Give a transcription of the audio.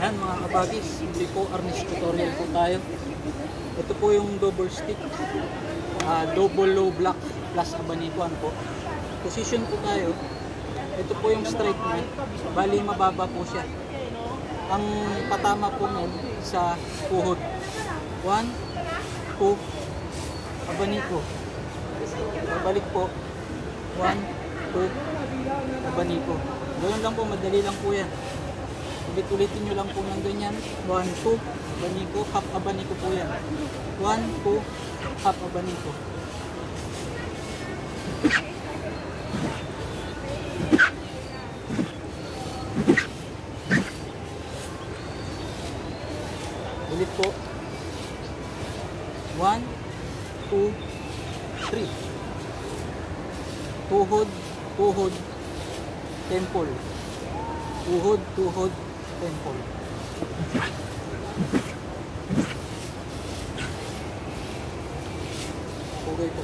Yan mga kabagis, hindi po harness tutorial po tayo. Ito po yung double stick, double low block plus abanico. Ano po? Position po tayo. Ito po yung strike niya. Bali mababa po siya. Ang patama po nun sa puhod. 1, 2, abanico. Babalik po. 1, 2, abanico. Ganoon lang po, madali lang po yan. Ulit-ulitin nyo lang po ng ganyan. 1, 2, abanico, half abanico po yan. 1, 2, half abanico. Ulit po. 1, 2, 3. Tuhod, tuhod, temple. Tuhod, tuhod, temple. Okay po.